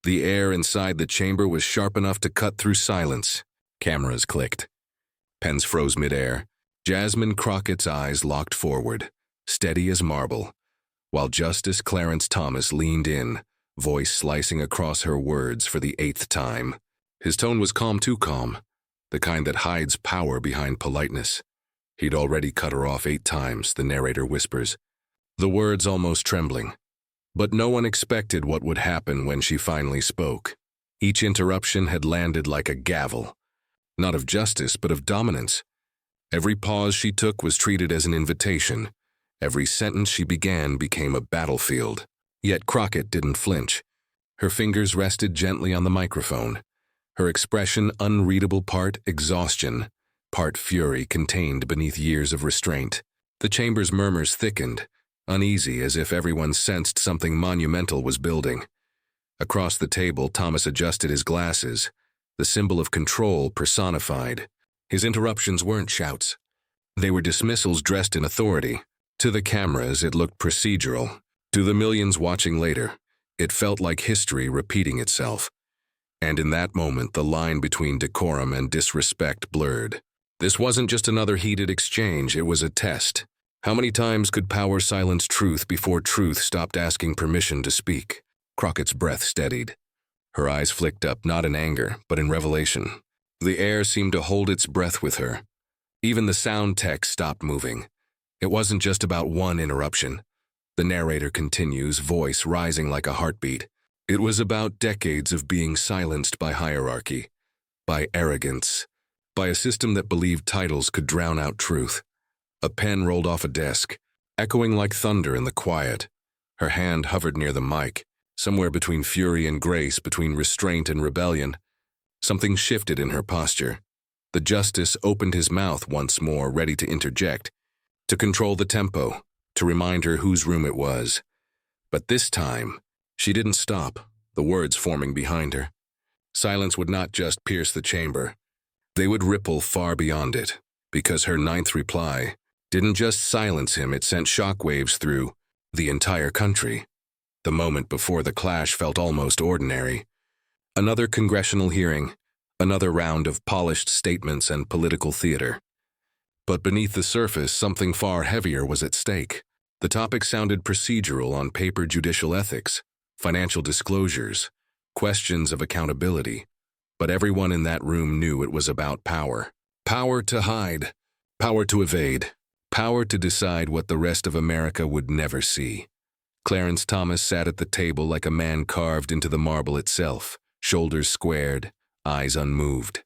The air inside the chamber was sharp enough to cut through silence. Cameras clicked. Pens froze midair. Jasmine Crockett's eyes locked forward, steady as marble, while Justice Clarence Thomas leaned in, voice slicing across her words for the 8th time. His tone was calm, too calm, the kind that hides power behind politeness. He'd already cut her off 8 times, the narrator whispers, the words almost trembling. But no one expected what would happen when she finally spoke. Each interruption had landed like a gavel, not of justice, but of dominance. Every pause she took was treated as an invitation. Every sentence she began became a battlefield. Yet Crockett didn't flinch. Her fingers rested gently on the microphone. Her expression unreadable, part exhaustion, part fury contained beneath years of restraint. The chamber's murmurs thickened, uneasy as if everyone sensed something monumental was building. Across the table, Thomas adjusted his glasses, the symbol of control personified. His interruptions weren't shouts. They were dismissals dressed in authority. To the cameras, it looked procedural. To the millions watching later, it felt like history repeating itself. And in that moment, the line between decorum and disrespect blurred. This wasn't just another heated exchange, it was a test. How many times could power silence truth before truth stopped asking permission to speak? Crockett's breath steadied. Her eyes flicked up, not in anger, but in revelation. The air seemed to hold its breath with her. Even the sound tech stopped moving. It wasn't just about one interruption. The narrator continues, voice rising like a heartbeat. It was about decades of being silenced by hierarchy, by arrogance, by a system that believed titles could drown out truth. A pen rolled off a desk, echoing like thunder in the quiet. Her hand hovered near the mic, somewhere between fury and grace, between restraint and rebellion. Something shifted in her posture. The justice opened his mouth once more, ready to interject, to control the tempo, to remind her whose room it was. But this time, she didn't stop, the words forming behind her. Silence would not just pierce the chamber. They would ripple far beyond it, because her 9th reply didn't just silence him, it sent shockwaves through the entire country. The moment before the clash felt almost ordinary. Another congressional hearing, another round of polished statements and political theater. But beneath the surface, something far heavier was at stake. The topic sounded procedural on paper: judicial ethics, financial disclosures, questions of accountability. But everyone in that room knew it was about power. Power to hide, power to evade, power to decide what the rest of America would never see. Clarence Thomas sat at the table like a man carved into the marble itself, shoulders squared, eyes unmoved.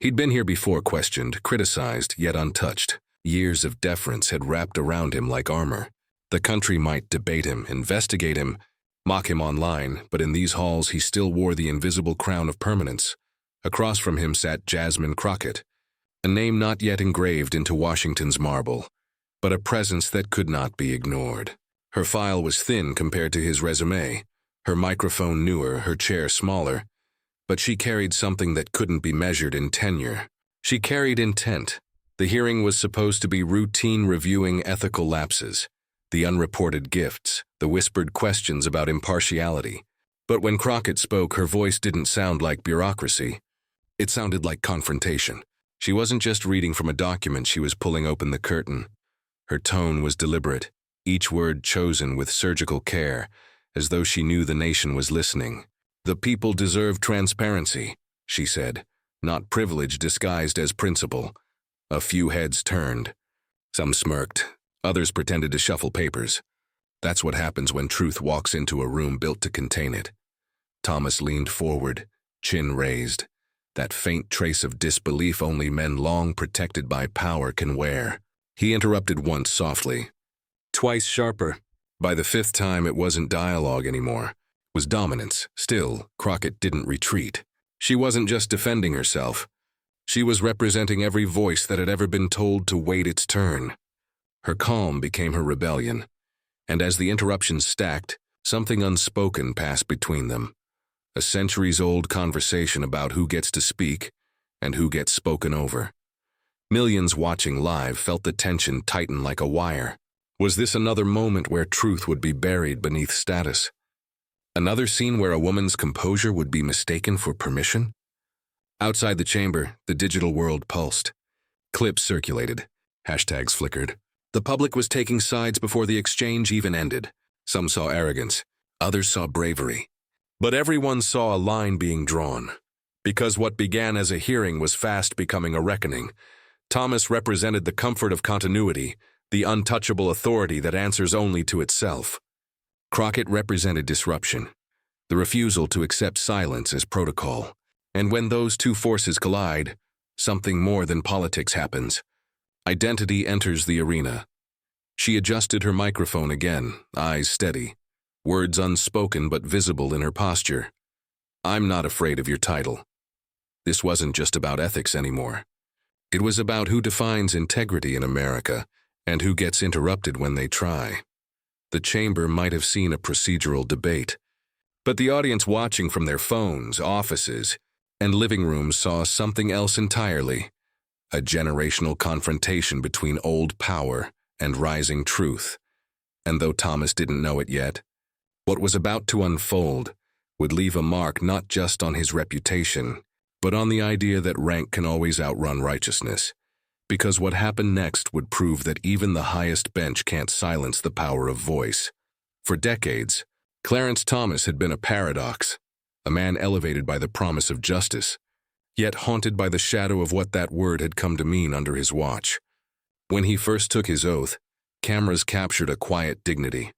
He'd been here before, questioned, criticized, yet untouched. Years of deference had wrapped around him like armor. The country might debate him, investigate him, mock him online, but in these halls he still wore the invisible crown of permanence. Across from him sat Jasmine Crockett, a name not yet engraved into Washington's marble, but a presence that could not be ignored. Her file was thin compared to his resume, her microphone newer, her chair smaller, but she carried something that couldn't be measured in tenure. She carried intent. The hearing was supposed to be routine, reviewing ethical lapses, the unreported gifts, the whispered questions about impartiality. But when Crockett spoke, her voice didn't sound like bureaucracy. It sounded like confrontation. She wasn't just reading from a document, she was pulling open the curtain. Her tone was deliberate, each word chosen with surgical care, as though she knew the nation was listening. "The people deserve transparency," she said, not privilege disguised as principle. A few heads turned. Some smirked. Others pretended to shuffle papers. That's what happens when truth walks into a room built to contain it. Thomas leaned forward, chin raised. That faint trace of disbelief only men long protected by power can wear. He interrupted once softly, twice sharper. By the 5th time, it wasn't dialogue anymore. It was dominance. Still, Crockett didn't retreat. She wasn't just defending herself. She was representing every voice that had ever been told to wait its turn. Her calm became her rebellion, and as the interruptions stacked, something unspoken passed between them. A centuries-old conversation about who gets to speak and who gets spoken over. Millions watching live felt the tension tighten like a wire. Was this another moment where truth would be buried beneath status? Another scene where a woman's composure would be mistaken for permission? Outside the chamber, the digital world pulsed. Clips circulated. Hashtags flickered. The public was taking sides before the exchange even ended. Some saw arrogance. Others saw bravery. But everyone saw a line being drawn. Because what began as a hearing was fast becoming a reckoning. Thomas represented the comfort of continuity, the untouchable authority that answers only to itself. Crockett represented disruption, the refusal to accept silence as protocol. And when those two forces collide, something more than politics happens. Identity enters the arena. She adjusted her microphone again, eyes steady, words unspoken but visible in her posture. "I'm not afraid of your title." This wasn't just about ethics anymore. It was about who defines integrity in America and who gets interrupted when they try. The chamber might have seen a procedural debate, but the audience watching from their phones, offices, and living rooms saw something else entirely. A generational confrontation between old power and rising truth. And though Thomas didn't know it yet, what was about to unfold would leave a mark not just on his reputation, but on the idea that rank can always outrun righteousness. Because what happened next would prove that even the highest bench can't silence the power of voice. For decades, Clarence Thomas had been a paradox, a man elevated by the promise of justice, yet haunted by the shadow of what that word had come to mean under his watch. When he first took his oath, cameras captured a quiet dignity,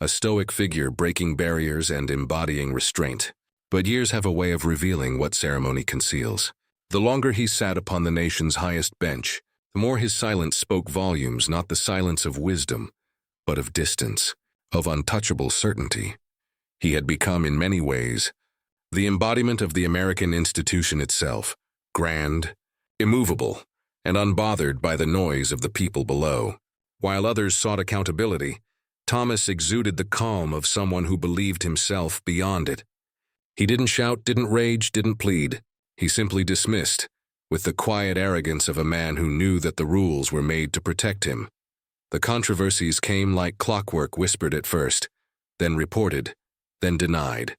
a stoic figure breaking barriers and embodying restraint. But years have a way of revealing what ceremony conceals. The longer he sat upon the nation's highest bench, the more his silence spoke volumes, not the silence of wisdom, but of distance, of untouchable certainty. He had become, in many ways, the embodiment of the American institution itself, grand, immovable, and unbothered by the noise of the people below. While others sought accountability, Thomas exuded the calm of someone who believed himself beyond it. He didn't shout, didn't rage, didn't plead. He simply dismissed, with the quiet arrogance of a man who knew that the rules were made to protect him. The controversies came like clockwork, whispered at first, then reported, then denied.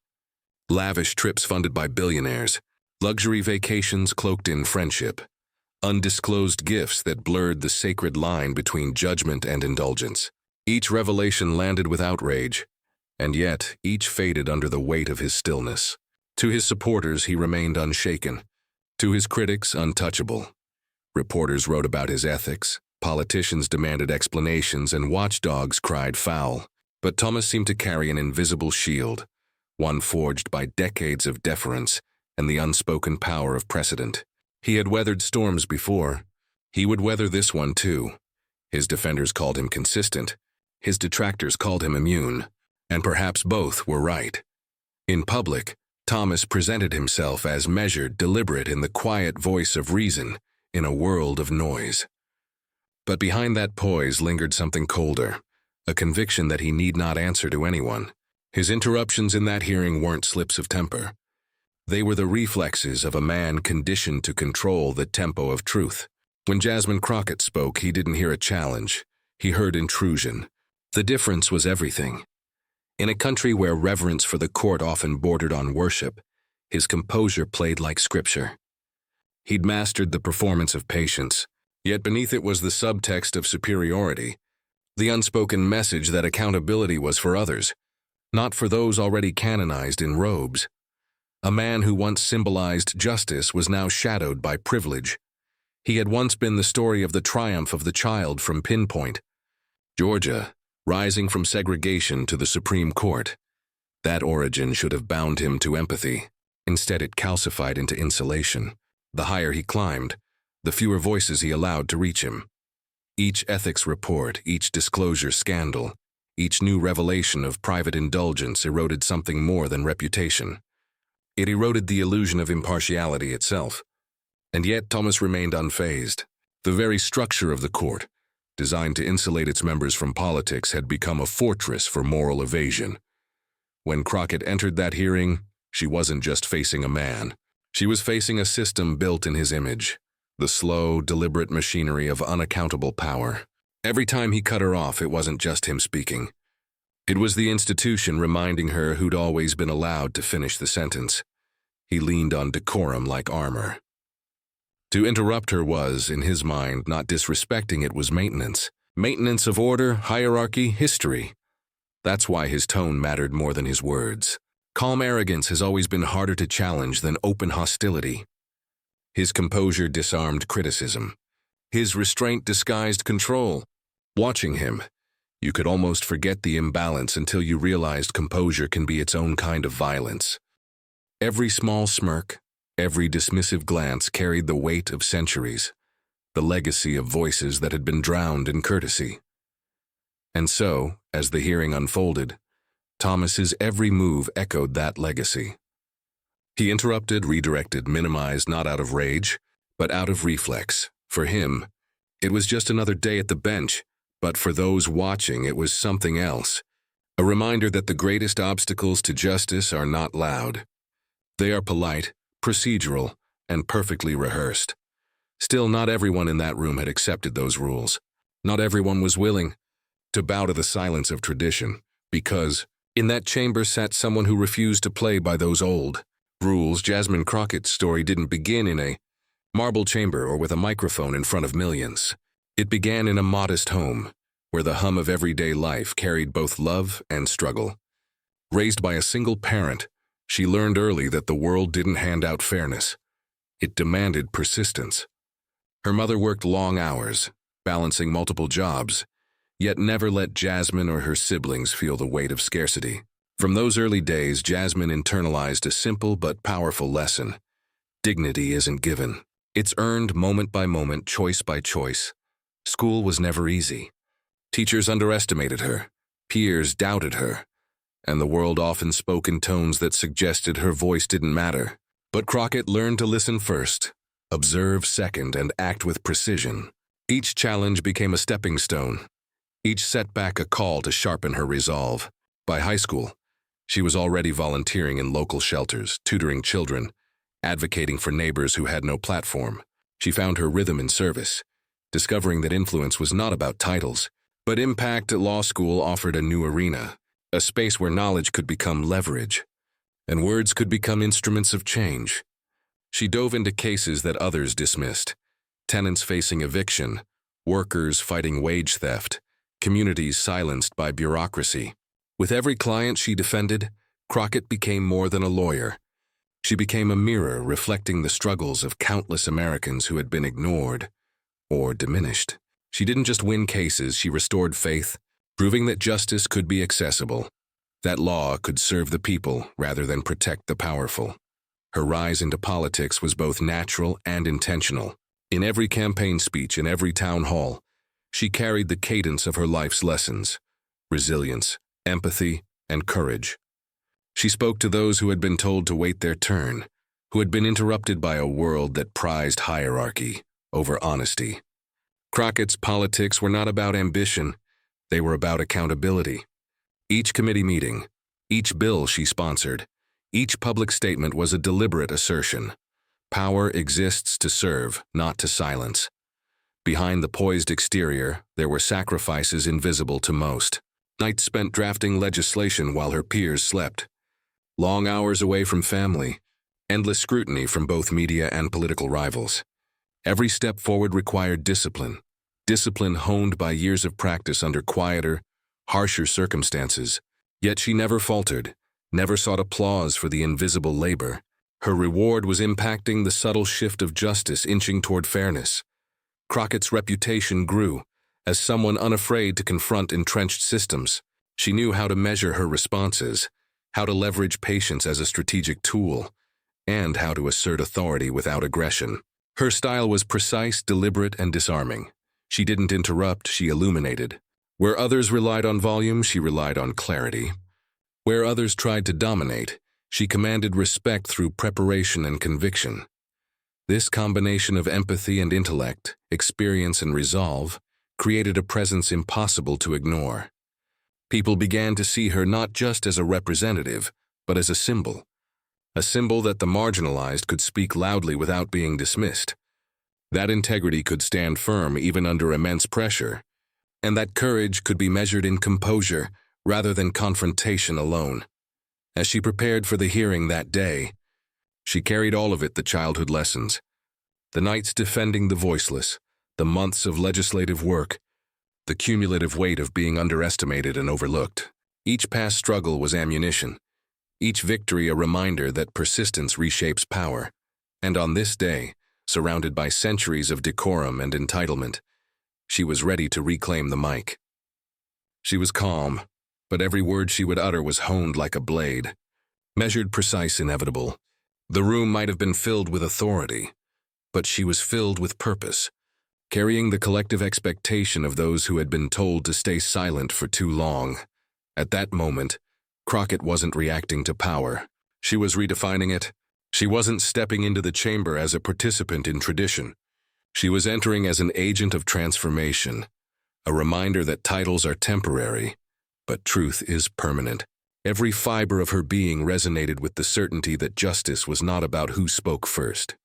Lavish trips funded by billionaires, luxury vacations cloaked in friendship, undisclosed gifts that blurred the sacred line between judgment and indulgence. Each revelation landed with outrage, and yet each faded under the weight of his stillness. To his supporters, he remained unshaken. To his critics, untouchable. Reporters wrote about his ethics, politicians demanded explanations, and watchdogs cried foul. But Thomas seemed to carry an invisible shield, one forged by decades of deference and the unspoken power of precedent. He had weathered storms before. He would weather this one too. His defenders called him consistent. His detractors called him immune. And perhaps both were right. In public, Thomas presented himself as measured, deliberate, in the quiet voice of reason in a world of noise. But behind that poise lingered something colder, a conviction that he need not answer to anyone. His interruptions in that hearing weren't slips of temper. They were the reflexes of a man conditioned to control the tempo of truth. When Jasmine Crockett spoke, he didn't hear a challenge. He heard intrusion. The difference was everything. In a country where reverence for the court often bordered on worship, his composure played like scripture. He'd mastered the performance of patience, yet beneath it was the subtext of superiority, the unspoken message that accountability was for others, not for those already canonized in robes. A man who once symbolized justice was now shadowed by privilege. He had once been the story of the triumph of the child from Pinpoint, Georgia, rising from segregation to the Supreme Court. That origin should have bound him to empathy. Instead, it calcified into insulation. The higher he climbed, the fewer voices he allowed to reach him. Each ethics report, each disclosure scandal, each new revelation of private indulgence eroded something more than reputation. It eroded the illusion of impartiality itself. And yet Thomas remained unfazed. The very structure of the court, designed to insulate its members from politics, had become a fortress for moral evasion. When Crockett entered that hearing, she wasn't just facing a man. She was facing a system built in his image, the slow, deliberate machinery of unaccountable power. Every time he cut her off, it wasn't just him speaking. It was the institution reminding her who'd always been allowed to finish the sentence. He leaned on decorum like armor. To interrupt her was, in his mind, not disrespecting, it was maintenance. Maintenance of order, hierarchy, history. That's why his tone mattered more than his words. Calm arrogance has always been harder to challenge than open hostility. His composure disarmed criticism. His restraint disguised control. Watching him, you could almost forget the imbalance until you realized composure can be its own kind of violence. Every small smirk, every dismissive glance carried the weight of centuries, the legacy of voices that had been drowned in courtesy. And so, as the hearing unfolded, Thomas's every move echoed that legacy. He interrupted, redirected, minimized, not out of rage, but out of reflex. For him, it was just another day at the bench, but for those watching, it was something else. A reminder that the greatest obstacles to justice are not loud. They are polite, procedural, and perfectly rehearsed. Still, not everyone in that room had accepted those rules. Not everyone was willing to bow to the silence of tradition, because in that chamber sat someone who refused to play by those old rules. Jasmine Crockett's story didn't begin in a marble chamber or with a microphone in front of millions. It began in a modest home, where the hum of everyday life carried both love and struggle. Raised by a single parent, she learned early that the world didn't hand out fairness. It demanded persistence. Her mother worked long hours, balancing multiple jobs, yet never let Jasmine or her siblings feel the weight of scarcity. From those early days, Jasmine internalized a simple but powerful lesson. Dignity isn't given. It's earned moment by moment, choice by choice. School was never easy. Teachers underestimated her, peers doubted her, and the world often spoke in tones that suggested her voice didn't matter. But Crockett learned to listen first, observe second, and act with precision. Each challenge became a stepping stone, each setback a call to sharpen her resolve. By high school, she was already volunteering in local shelters, tutoring children, advocating for neighbors who had no platform. She found her rhythm in service, discovering that influence was not about titles, but impact. At law school offered a new arena, a space where knowledge could become leverage, and words could become instruments of change. She dove into cases that others dismissed: tenants facing eviction, workers fighting wage theft, communities silenced by bureaucracy. With every client she defended, Crockett became more than a lawyer. She became a mirror reflecting the struggles of countless Americans who had been ignored or diminished. She didn't just win cases, she restored faith, proving that justice could be accessible, that law could serve the people rather than protect the powerful. Her rise into politics was both natural and intentional. In every campaign speech, in every town hall, she carried the cadence of her life's lessons: resilience, empathy, and courage. She spoke to those who had been told to wait their turn, who had been interrupted by a world that prized hierarchy over honesty. Crockett's politics were not about ambition, they were about accountability. Each committee meeting, each bill she sponsored, each public statement was a deliberate assertion. Power exists to serve, not to silence. Behind the poised exterior, there were sacrifices invisible to most. Nights spent drafting legislation while her peers slept. Long hours away from family, endless scrutiny from both media and political rivals. Every step forward required discipline, discipline honed by years of practice under quieter, harsher circumstances. Yet she never faltered, never sought applause for the invisible labor. Her reward was impacting the subtle shift of justice, inching toward fairness. Crockett's reputation grew as someone unafraid to confront entrenched systems. She knew how to measure her responses, how to leverage patience as a strategic tool, and how to assert authority without aggression. Her style was precise, deliberate, and disarming. She didn't interrupt, she illuminated. Where others relied on volume, she relied on clarity. Where others tried to dominate, she commanded respect through preparation and conviction. This combination of empathy and intellect, experience and resolve, created a presence impossible to ignore. People began to see her not just as a representative, but as a symbol that the marginalized could speak loudly without being dismissed. That integrity could stand firm even under immense pressure, and that courage could be measured in composure, rather than confrontation alone. As she prepared for the hearing that day, she carried all of it, the childhood lessons, the nights defending the voiceless, the months of legislative work, the cumulative weight of being underestimated and overlooked. Each past struggle was ammunition, each victory a reminder that persistence reshapes power. And on this day, surrounded by centuries of decorum and entitlement, she was ready to reclaim the mic. She was calm, but every word she would utter was honed like a blade, measured, precise, inevitable. The room might have been filled with authority, but she was filled with purpose, carrying the collective expectation of those who had been told to stay silent for too long. At that moment, Crockett wasn't reacting to power. She was redefining it. She wasn't stepping into the chamber as a participant in tradition. She was entering as an agent of transformation, a reminder that titles are temporary, but truth is permanent. Every fiber of her being resonated with the certainty that justice was not about who spoke first,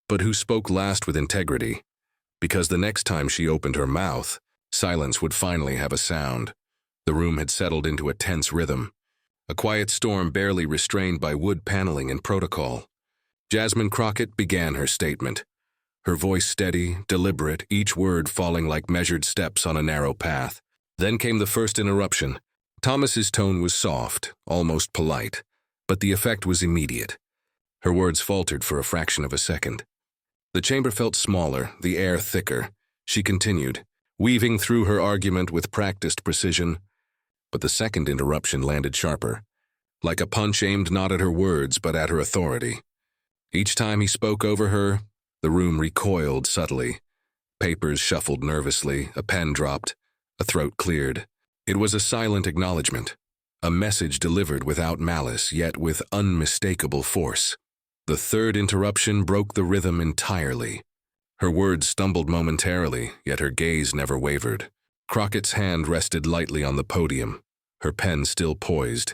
but who spoke last with integrity, because the next time she opened her mouth, silence would finally have a sound. The room had settled into a tense rhythm, a quiet storm barely restrained by wood paneling and protocol. Jasmine Crockett began her statement, her voice steady, deliberate, each word falling like measured steps on a narrow path. Then came the first interruption. Thomas's tone was soft, almost polite, but the effect was immediate. Her words faltered for a fraction of a second. The chamber felt smaller, the air thicker. She continued, weaving through her argument with practiced precision. But the second interruption landed sharper, like a punch aimed not at her words but at her authority. Each time he spoke over her, the room recoiled subtly. Papers shuffled nervously, a pen dropped, a throat cleared. It was a silent acknowledgement, a message delivered without malice, yet with unmistakable force. The third interruption broke the rhythm entirely. Her words stumbled momentarily, yet her gaze never wavered. Crockett's hand rested lightly on the podium, her pen still poised,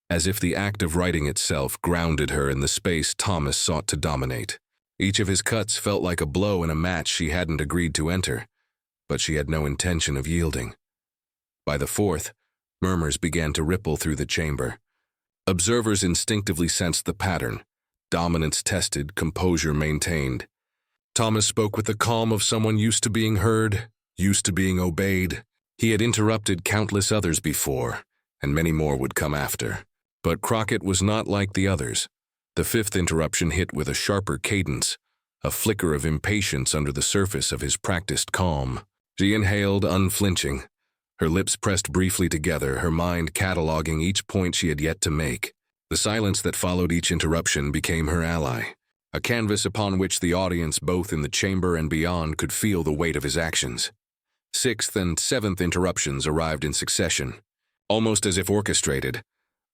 as if the act of writing itself grounded her in the space Thomas sought to dominate. Each of his cuts felt like a blow in a match she hadn't agreed to enter, but she had no intention of yielding. By the fourth, murmurs began to ripple through the chamber. Observers instinctively sensed the pattern. Dominance tested, composure maintained. Thomas spoke with the calm of someone used to being heard, used to being obeyed. He had interrupted countless others before, and many more would come after. But Crockett was not like the others. The fifth interruption hit with a sharper cadence, a flicker of impatience under the surface of his practiced calm. She inhaled, unflinching, her lips pressed briefly together, her mind cataloging each point she had yet to make. The silence that followed each interruption became her ally, a canvas upon which the audience, both in the chamber and beyond, could feel the weight of his actions. Sixth and seventh interruptions arrived in succession, almost as if orchestrated,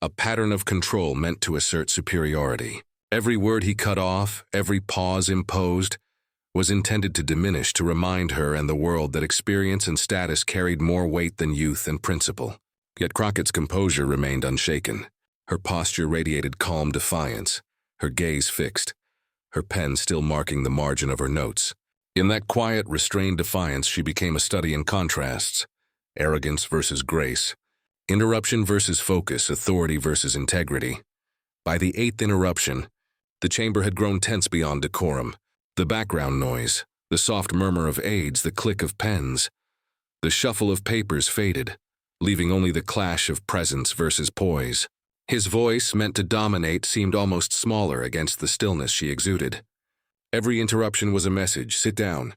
a pattern of control meant to assert superiority. Every word he cut off, every pause imposed, was intended to diminish, to remind her and the world that experience and status carried more weight than youth and principle. Yet Crockett's composure remained unshaken. Her posture radiated calm defiance, her gaze fixed, her pen still marking the margin of her notes. In that quiet, restrained defiance, she became a study in contrasts, arrogance versus grace, interruption versus focus, authority versus integrity. By the eighth interruption, the chamber had grown tense beyond decorum. The background noise, the soft murmur of aides, the click of pens, the shuffle of papers faded, leaving only the clash of presence versus poise. His voice, meant to dominate, seemed almost smaller against the stillness she exuded. Every interruption was a message: sit down,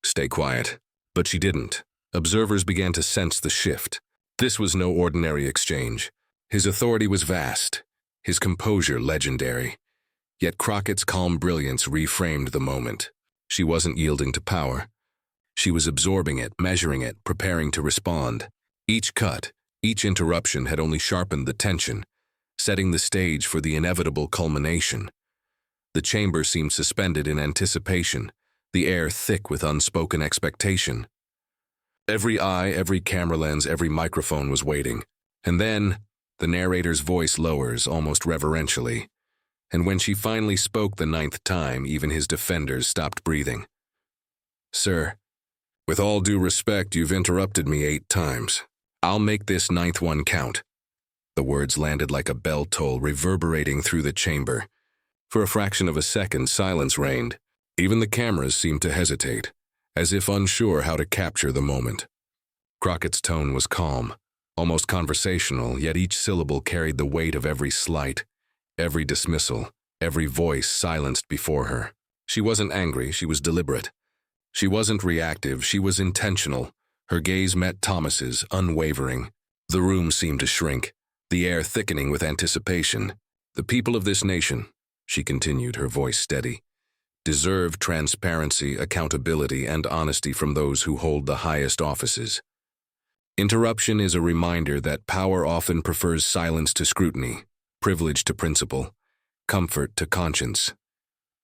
stay quiet. But she didn't. Observers began to sense the shift. This was no ordinary exchange. His authority was vast, his composure legendary. Yet Crockett's calm brilliance reframed the moment. She wasn't yielding to power. She was absorbing it, measuring it, preparing to respond. Each cut, each interruption had only sharpened the tension, setting the stage for the inevitable culmination. The chamber seemed suspended in anticipation, the air thick with unspoken expectation. Every eye, every camera lens, every microphone was waiting. And then, the narrator's voice lowers, almost reverentially. And when she finally spoke the ninth time, even his defenders stopped breathing. "Sir, with all due respect, you've interrupted me 8 times. I'll make this ninth one count. The words landed like a bell toll reverberating through the chamber. For a fraction of a second, silence reigned. Even the cameras seemed to hesitate, as if unsure how to capture the moment. Crockett's tone was calm, almost conversational, yet each syllable carried the weight of every slight, every dismissal, every voice silenced before her. She wasn't angry, she was deliberate. She wasn't reactive, she was intentional. Her gaze met Thomas's, unwavering. The room seemed to shrink, the air thickening with anticipation. The people of this nation, she continued, her voice steady, deserve transparency, accountability, and honesty from those who hold the highest offices. Interruption is a reminder that power often prefers silence to scrutiny, privilege to principle, comfort to conscience.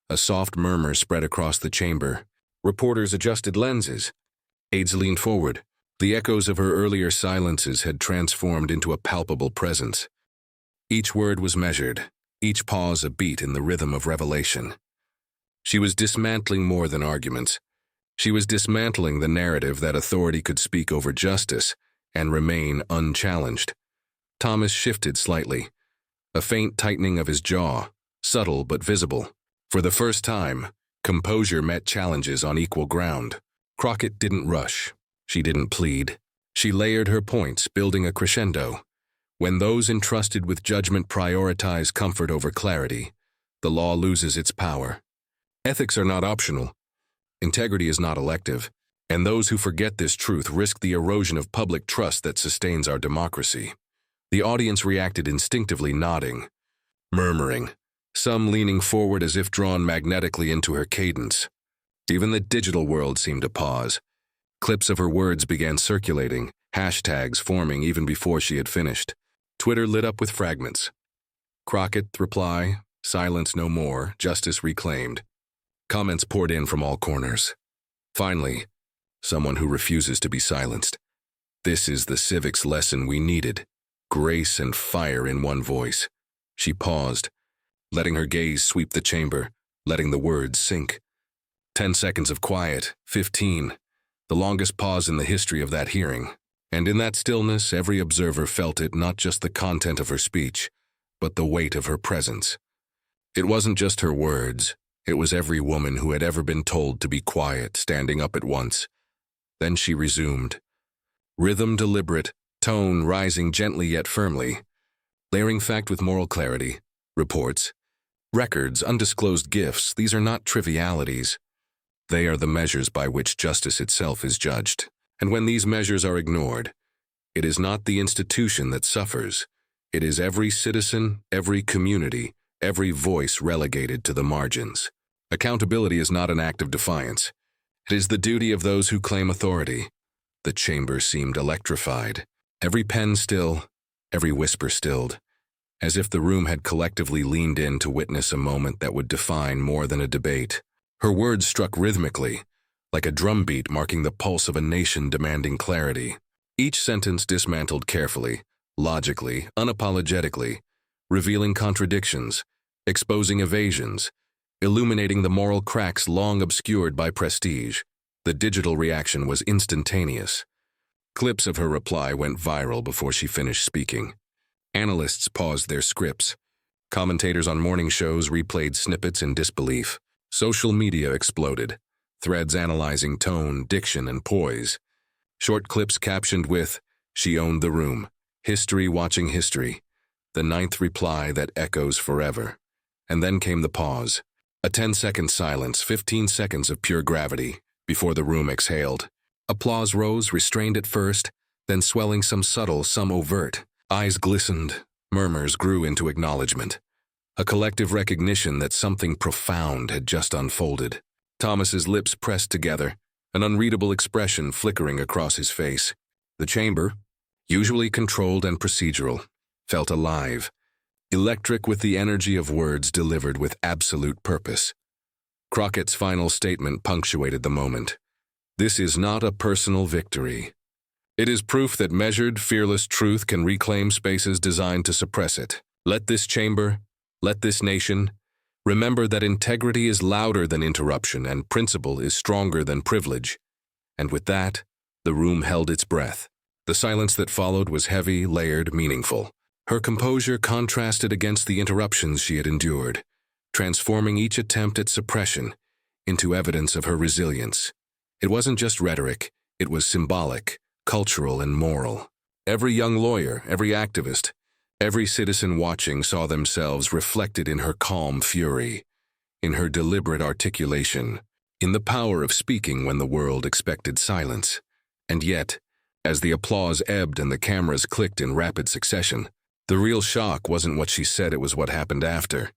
A soft murmur spread across the chamber. Reporters adjusted lenses. Aides leaned forward. The echoes of her earlier silences had transformed into a palpable presence. Each word was measured, each pause a beat in the rhythm of revelation. She was dismantling more than arguments. She was dismantling the narrative that authority could speak over justice and remain unchallenged. Thomas shifted slightly, a faint tightening of his jaw, subtle but visible. For the first time, composure met challenges on equal ground. Crockett didn't rush. She didn't plead. She layered her points, building a crescendo. When those entrusted with judgment prioritize comfort over clarity, the law loses its power. Ethics are not optional. Integrity is not elective. And those who forget this truth risk the erosion of public trust that sustains our democracy. The audience reacted instinctively, nodding, murmuring, some leaning forward as if drawn magnetically into her cadence. Even the digital world seemed to pause. Clips of her words began circulating, hashtags forming even before she had finished. Twitter lit up with fragments. Crockett's reply, silence no more, justice reclaimed. Comments poured in from all corners. Finally, someone who refuses to be silenced. This is the civics lesson we needed. Grace and fire in one voice. She paused, letting her gaze sweep the chamber, letting the words sink. 10 seconds of quiet, 15, the longest pause in the history of that hearing. And in that stillness, every observer felt it, not just the content of her speech, but the weight of her presence. It wasn't just her words. It was every woman who had ever been told to be quiet, standing up at once. Then she resumed. Rhythm deliberate, tone rising gently yet firmly, layering fact with moral clarity, reports, records, undisclosed gifts. These are not trivialities. They are the measures by which justice itself is judged. And when these measures are ignored, it is not the institution that suffers. It is every citizen, every community, every voice relegated to the margins. Accountability is not an act of defiance. It is the duty of those who claim authority. The chamber seemed electrified. Every pen still, every whisper stilled, as if the room had collectively leaned in to witness a moment that would define more than a debate. Her words struck rhythmically, like a drumbeat marking the pulse of a nation demanding clarity. Each sentence dismantled carefully, logically, unapologetically, revealing contradictions, exposing evasions, illuminating the moral cracks long obscured by prestige. The digital reaction was instantaneous. Clips of her reply went viral before she finished speaking. Analysts paused their scripts. Commentators on morning shows replayed snippets in disbelief. Social media exploded, threads analyzing tone, diction, and poise. Short clips captioned with, "She owned the room. History watching history." The ninth reply that echoes forever. And then came the pause. A 10-second silence, 15 seconds of pure gravity, before the room exhaled. Applause rose, restrained at first, then swelling, some subtle, some overt. Eyes glistened, murmurs grew into acknowledgement. A collective recognition that something profound had just unfolded. Thomas's lips pressed together, an unreadable expression flickering across his face. The chamber, usually controlled and procedural, felt alive, electric with the energy of words delivered with absolute purpose. Crockett's final statement punctuated the moment. This is not a personal victory. It is proof that measured, fearless truth can reclaim spaces designed to suppress it. Let this chamber, let this nation, remember that integrity is louder than interruption and principle is stronger than privilege. And with that, the room held its breath. The silence that followed was heavy, layered, meaningful. Her composure contrasted against the interruptions she had endured, transforming each attempt at suppression into evidence of her resilience. It wasn't just rhetoric, it was symbolic, cultural, and moral. Every young lawyer, every activist, every citizen watching saw themselves reflected in her calm fury, in her deliberate articulation, in the power of speaking when the world expected silence. And yet, as the applause ebbed and the cameras clicked in rapid succession, the real shock wasn't what she said, it was what happened after.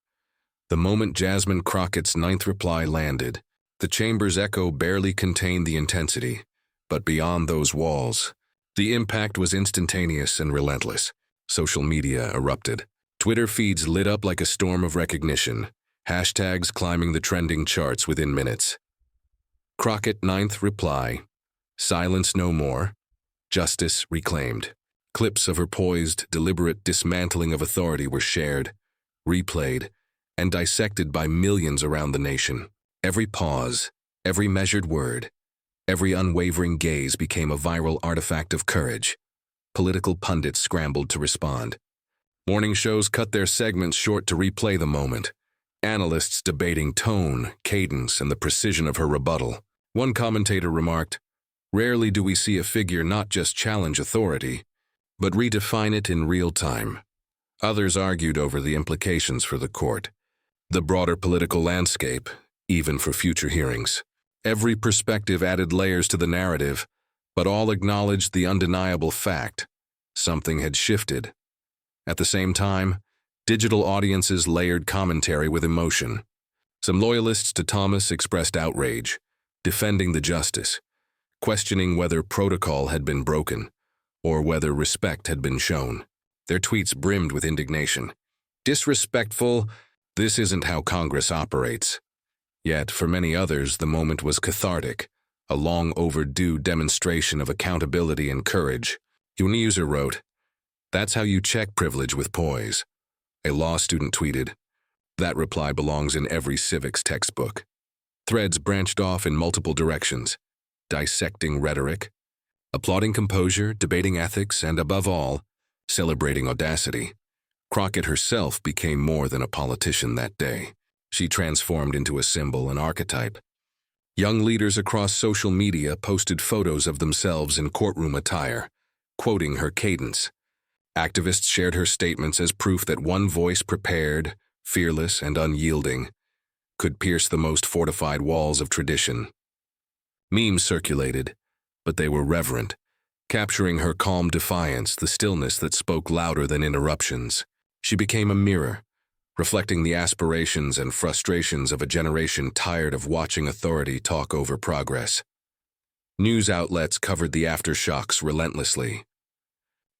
The moment Jasmine Crockett's ninth reply landed, the chamber's echo barely contained the intensity, but beyond those walls, the impact was instantaneous and relentless. Social media erupted. Twitter feeds lit up like a storm of recognition, hashtags climbing the trending charts within minutes. Crockett ninth reply, silence no more, justice reclaimed. Clips of her poised, deliberate dismantling of authority were shared, replayed, and dissected by millions around the nation. Every pause, every measured word, every unwavering gaze became a viral artifact of courage. Political pundits scrambled to respond. Morning shows cut their segments short to replay the moment, analysts debating tone, cadence, and the precision of her rebuttal. One commentator remarked, "Rarely do we see a figure not just challenge authority, but redefine it in real time." Others argued over the implications for the court, the broader political landscape, even for future hearings. Every perspective added layers to the narrative, but all acknowledged the undeniable fact: something had shifted. At the same time, digital audiences layered commentary with emotion. Some loyalists to Thomas expressed outrage, defending the justice, questioning whether protocol had been broken or whether respect had been shown. Their tweets brimmed with indignation. Disrespectful, this isn't how Congress operates. Yet, for many others, the moment was cathartic, a long overdue demonstration of accountability and courage. One user wrote, "That's how you check privilege with poise." A law student tweeted, "That reply belongs in every civics textbook." Threads branched off in multiple directions, dissecting rhetoric, applauding composure, debating ethics, and above all, celebrating audacity. Crockett herself became more than a politician that day. She transformed into a symbol, an archetype. Young leaders across social media posted photos of themselves in courtroom attire, quoting her cadence. Activists shared her statements as proof that one voice, prepared, fearless, and unyielding, could pierce the most fortified walls of tradition. Memes circulated, but they were reverent, capturing her calm defiance, the stillness that spoke louder than interruptions. She became a mirror, reflecting the aspirations and frustrations of a generation tired of watching authority talk over progress. News outlets covered the aftershocks relentlessly.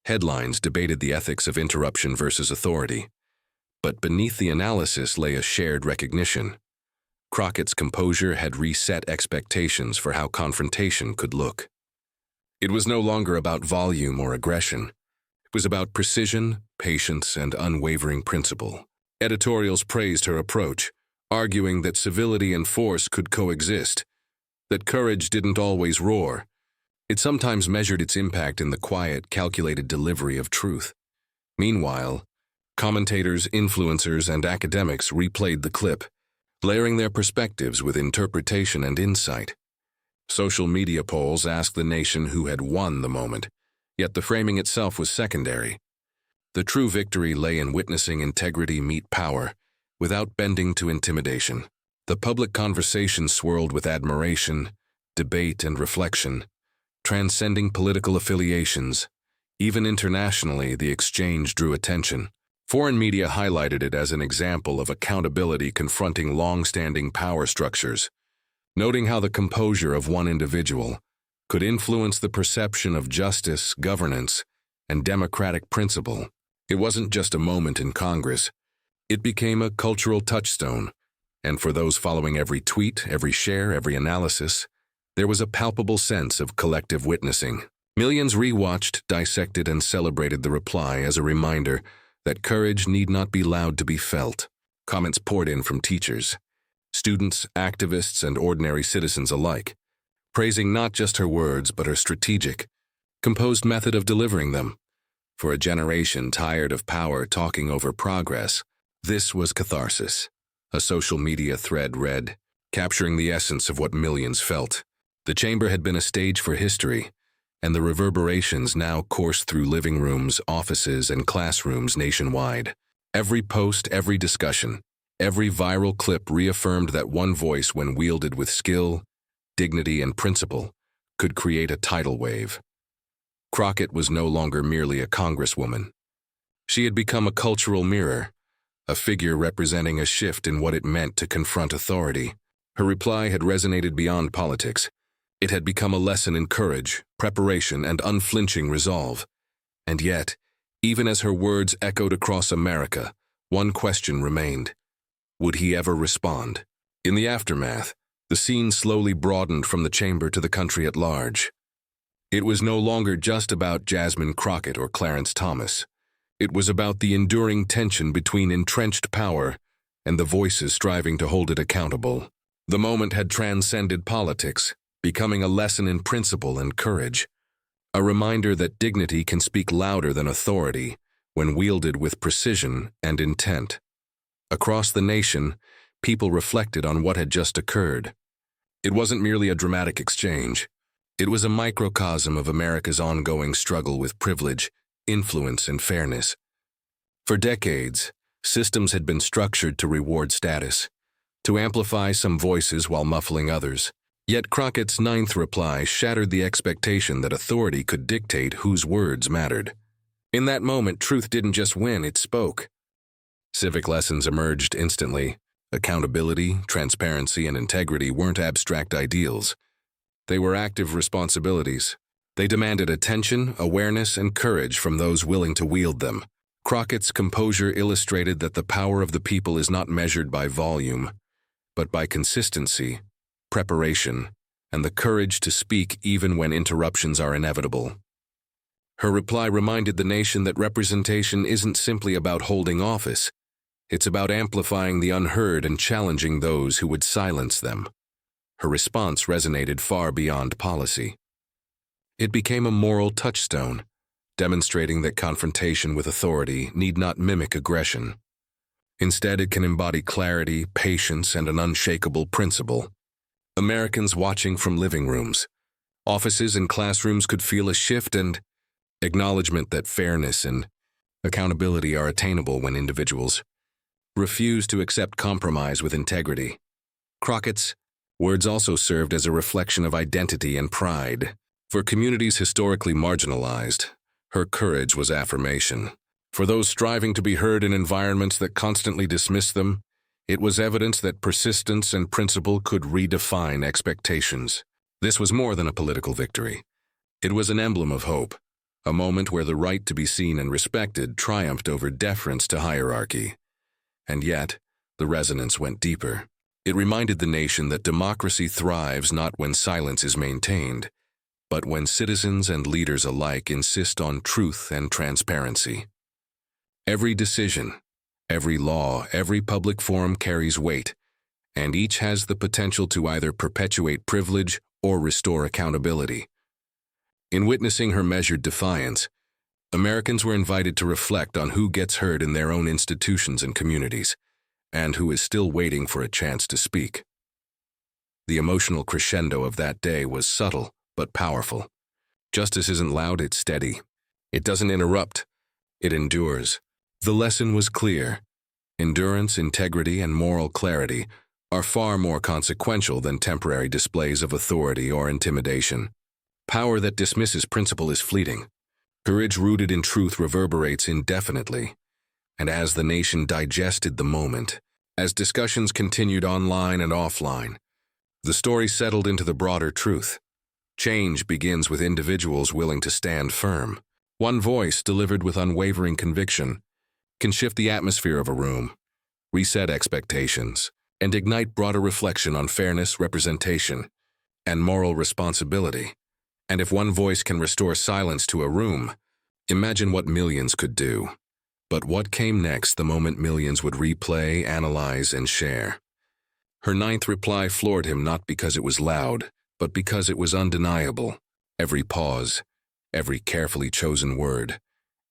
Headlines debated the ethics of interruption versus authority, but beneath the analysis lay a shared recognition. Crockett's composure had reset expectations for how confrontation could look. It was no longer about volume or aggression. It was about precision, patience, and unwavering principle. Editorials praised her approach, arguing that civility and force could coexist, that courage didn't always roar. It sometimes measured its impact in the quiet, calculated delivery of truth. Meanwhile, commentators, influencers, and academics replayed the clip, layering their perspectives with interpretation and insight. Social media polls asked the nation who had won the moment, yet the framing itself was secondary. The true victory lay in witnessing integrity meet power, without bending to intimidation. The public conversation swirled with admiration, debate, and reflection, transcending political affiliations. Even internationally, the exchange drew attention. Foreign media highlighted it as an example of accountability confronting long-standing power structures, noting how the composure of one individual could influence the perception of justice, governance, and democratic principle. It wasn't just a moment in Congress. It became a cultural touchstone, and for those following every tweet, every share, every analysis, there was a palpable sense of collective witnessing. Millions rewatched, dissected, and celebrated the reply as a reminder that courage need not be loud to be felt. Comments poured in from teachers, students, activists, and ordinary citizens alike, praising not just her words but her strategic, composed method of delivering them. For a generation tired of power talking over progress, this was catharsis. A social media thread read, capturing the essence of what millions felt. The chamber had been a stage for history, and the reverberations now coursed through living rooms, offices, and classrooms nationwide. Every post, every discussion, every viral clip reaffirmed that one voice, when wielded with skill, dignity, and principle, could create a tidal wave. Crockett was no longer merely a congresswoman. She had become a cultural mirror, a figure representing a shift in what it meant to confront authority. Her reply had resonated beyond politics. It had become a lesson in courage, preparation, and unflinching resolve. And yet, even as her words echoed across America, one question remained. Would he ever respond? In the aftermath, the scene slowly broadened from the chamber to the country at large. It was no longer just about Jasmine Crockett or Clarence Thomas. It was about the enduring tension between entrenched power and the voices striving to hold it accountable. The moment had transcended politics, becoming a lesson in principle and courage, a reminder that dignity can speak louder than authority when wielded with precision and intent. Across the nation, people reflected on what had just occurred. It wasn't merely a dramatic exchange. It was a microcosm of America's ongoing struggle with privilege, influence, and fairness. For decades, systems had been structured to reward status, to amplify some voices while muffling others. Yet Crockett's ninth reply shattered the expectation that authority could dictate whose words mattered. In that moment, truth didn't just win, it spoke. Civic lessons emerged instantly. Accountability, transparency, and integrity weren't abstract ideals. They were active responsibilities. They demanded attention, awareness, and courage from those willing to wield them. Crockett's composure illustrated that the power of the people is not measured by volume, but by consistency, preparation, and the courage to speak even when interruptions are inevitable. Her reply reminded the nation that representation isn't simply about holding office. It's about amplifying the unheard and challenging those who would silence them. Her response resonated far beyond policy. It became a moral touchstone, demonstrating that confrontation with authority need not mimic aggression. Instead, it can embody clarity, patience, and an unshakable principle. Americans watching from living rooms, offices, and classrooms could feel a shift and acknowledgement that fairness and accountability are attainable when individuals refuse to accept compromise with integrity. Crockett's words also served as a reflection of identity and pride. For communities historically marginalized, her courage was affirmation. For those striving to be heard in environments that constantly dismiss them, it was evidence that persistence and principle could redefine expectations. This was more than a political victory. It was an emblem of hope, a moment where the right to be seen and respected triumphed over deference to hierarchy. And yet, the resonance went deeper. It reminded the nation that democracy thrives not when silence is maintained, but when citizens and leaders alike insist on truth and transparency. Every decision, every law, every public forum carries weight, and each has the potential to either perpetuate privilege or restore accountability. In witnessing her measured defiance, Americans were invited to reflect on who gets heard in their own institutions and communities, and who is still waiting for a chance to speak. The emotional crescendo of that day was subtle but powerful. Justice isn't loud, it's steady. It doesn't interrupt, it endures. The lesson was clear. Endurance, integrity, and moral clarity are far more consequential than temporary displays of authority or intimidation. Power that dismisses principle is fleeting. Courage rooted in truth reverberates indefinitely. And as the nation digested the moment, as discussions continued online and offline, the story settled into the broader truth. Change begins with individuals willing to stand firm. One voice, delivered with unwavering conviction, can shift the atmosphere of a room, reset expectations, and ignite broader reflection on fairness, representation, and moral responsibility. And if one voice can restore silence to a room, imagine what millions could do. But what came next, the moment millions would replay, analyze, and share? Her ninth reply floored him not because it was loud, but because it was undeniable. Every pause, Every carefully chosen word,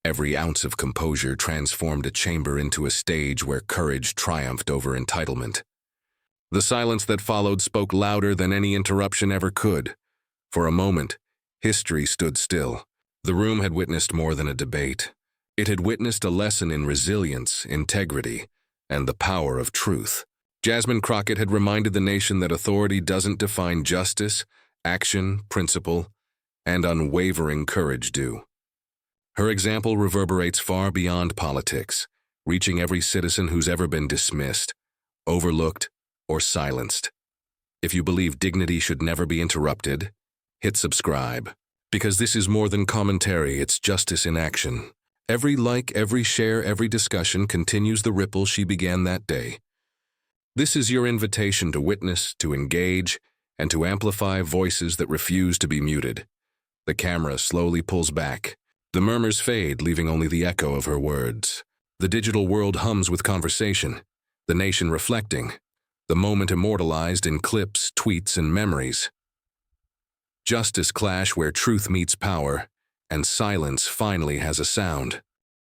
every ounce of composure transformed a chamber into a stage where courage triumphed over entitlement. The silence that followed spoke louder than any interruption ever could. For a moment, history stood still. The room had witnessed more than a debate. It had witnessed a lesson in resilience, integrity, and the power of truth. Jasmine Crockett had reminded the nation that authority doesn't define justice, action, principle, and unwavering courage do. Her example reverberates far beyond politics, reaching every citizen who's ever been dismissed, overlooked, or silenced. If you believe dignity should never be interrupted, hit subscribe. Because this is more than commentary, it's justice in action. Every like, every share, every discussion continues the ripple she began that day. This is your invitation to witness, to engage, and to amplify voices that refuse to be muted. The camera slowly pulls back. The murmurs fade, leaving only the echo of her words. The digital world hums with conversation, the nation reflecting, the moment immortalized in clips, tweets, and memories. Justice clash where truth meets power, and silence finally has a sound.